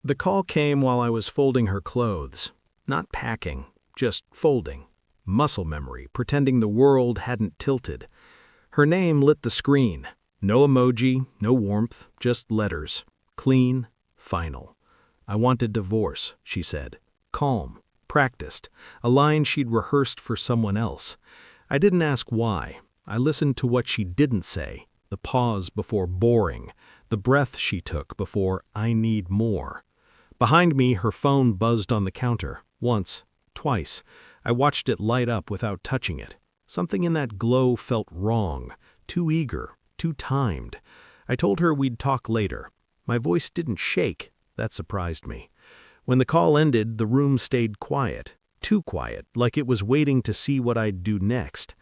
The call came while I was folding her clothes. Not packing, just folding. Muscle memory, pretending the world hadn't tilted. Her name lit the screen. No emoji, no warmth, just letters. Clean, final. I wanted divorce, she said. Calm, practiced, a line she'd rehearsed for someone else. I didn't ask why. I listened to what she didn't say, the pause before boring, the breath she took before I need more. Behind me, her phone buzzed on the counter. Once, twice. I watched it light up without touching it. Something in that glow felt wrong, too eager, too timed. I told her we'd talk later. My voice didn't shake. That surprised me. When the call ended, the room stayed quiet. Too quiet, like it was waiting to see what I'd do next.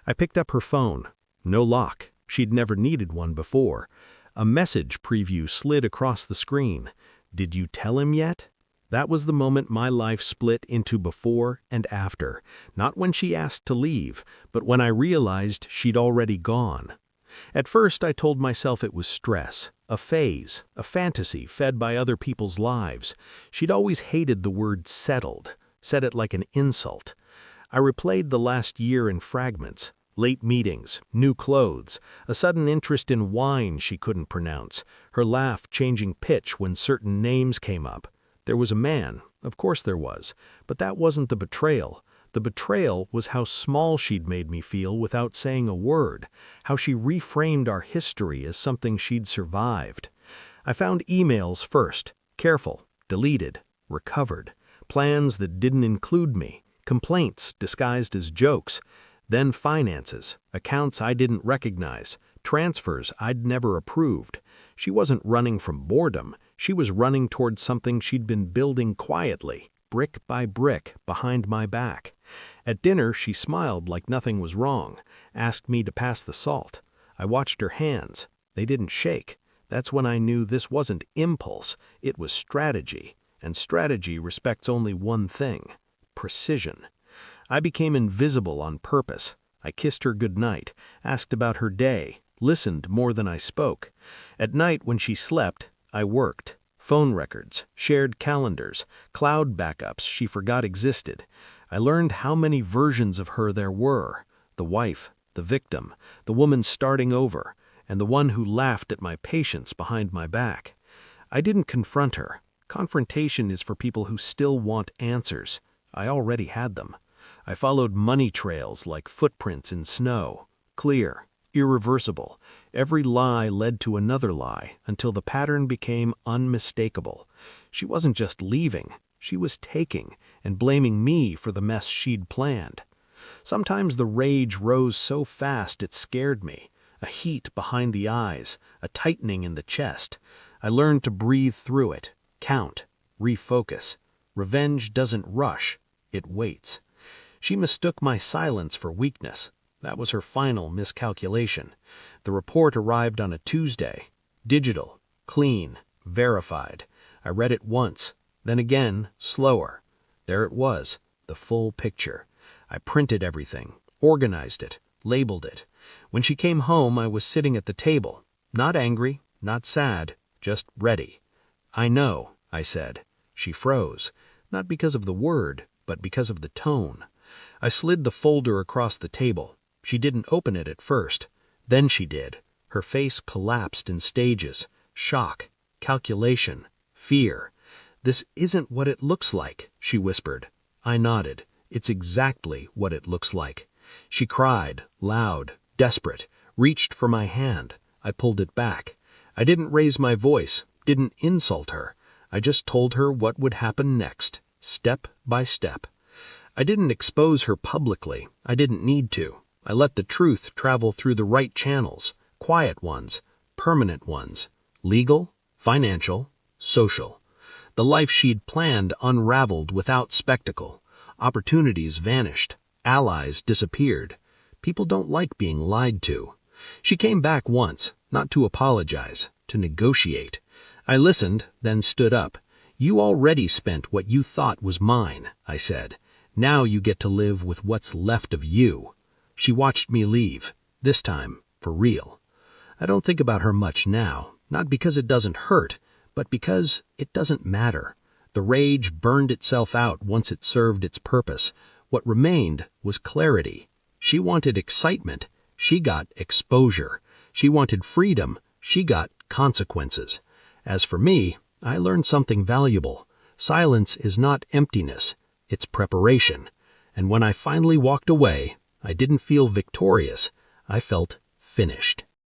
I picked up her phone. No lock. She'd never needed one before. A message preview slid across the screen. Did you tell him yet? That was the moment my life split into before and after. Not when she asked to leave, but when I realized she'd already gone. At first, I told myself it was stress, a phase, a fantasy fed by other people's lives. She'd always hated the word settled, said it like an insult. I replayed the last year in fragments. Late meetings, new clothes, a sudden interest in wine she couldn't pronounce, her laugh changing pitch when certain names came up. There was a man, of course there was, but that wasn't the betrayal. The betrayal was how small she'd made me feel without saying a word, how she reframed our history as something she'd survived. I found emails first, careful, deleted, recovered, plans that didn't include me, complaints disguised as jokes. Then finances, accounts I didn't recognize, transfers I'd never approved. She wasn't running from boredom. She was running toward something she'd been building quietly, brick by brick, behind my back. At dinner, she smiled like nothing was wrong, asked me to pass the salt. I watched her hands. They didn't shake. That's when I knew this wasn't impulse, it was strategy. And strategy respects only one thing: precision. I became invisible on purpose. I kissed her goodnight, asked about her day, listened more than I spoke. At night when she slept, I worked. Phone records, shared calendars, cloud backups she forgot existed. I learned how many versions of her there were: the wife, the victim, the woman starting over, and the one who laughed at my patience behind my back. I didn't confront her. Confrontation is for people who still want answers. I already had them. I followed money trails like footprints in snow. Clear, irreversible. Every lie led to another lie until the pattern became unmistakable. She wasn't just leaving, she was taking and blaming me for the mess she'd planned. Sometimes the rage rose so fast it scared me. A heat behind the eyes, a tightening in the chest. I learned to breathe through it, count, refocus. Revenge doesn't rush, it waits. She mistook my silence for weakness. That was her final miscalculation. The report arrived on a Tuesday. Digital, clean, verified. I read it once, then again, slower. There it was, the full picture. I printed everything, organized it, labeled it. When she came home, I was sitting at the table. Not angry, not sad, just ready. "I know," I said. She froze, not because of the word, but because of the tone. I slid the folder across the table. She didn't open it at first. Then she did. Her face collapsed in stages. Shock, calculation, fear. "This isn't what it looks like," she whispered. I nodded. "It's exactly what it looks like." She cried, loud, desperate, reached for my hand. I pulled it back. I didn't raise my voice, didn't insult her. I just told her what would happen next, step by step. I didn't expose her publicly. I didn't need to. I let the truth travel through the right channels, quiet ones, permanent ones, legal, financial, social. The life she'd planned unraveled without spectacle. Opportunities vanished. Allies disappeared. People don't like being lied to. She came back once, not to apologize, to negotiate. I listened, then stood up. "You already spent what you thought was mine," I said. "Now you get to live with what's left of you." She watched me leave, this time for real. I don't think about her much now, not because it doesn't hurt, but because it doesn't matter. The rage burned itself out once it served its purpose. What remained was clarity. She wanted excitement. She got exposure. She wanted freedom. She got consequences. As for me, I learned something valuable. Silence is not emptiness. It's preparation. And when I finally walked away, I didn't feel victorious. I felt finished.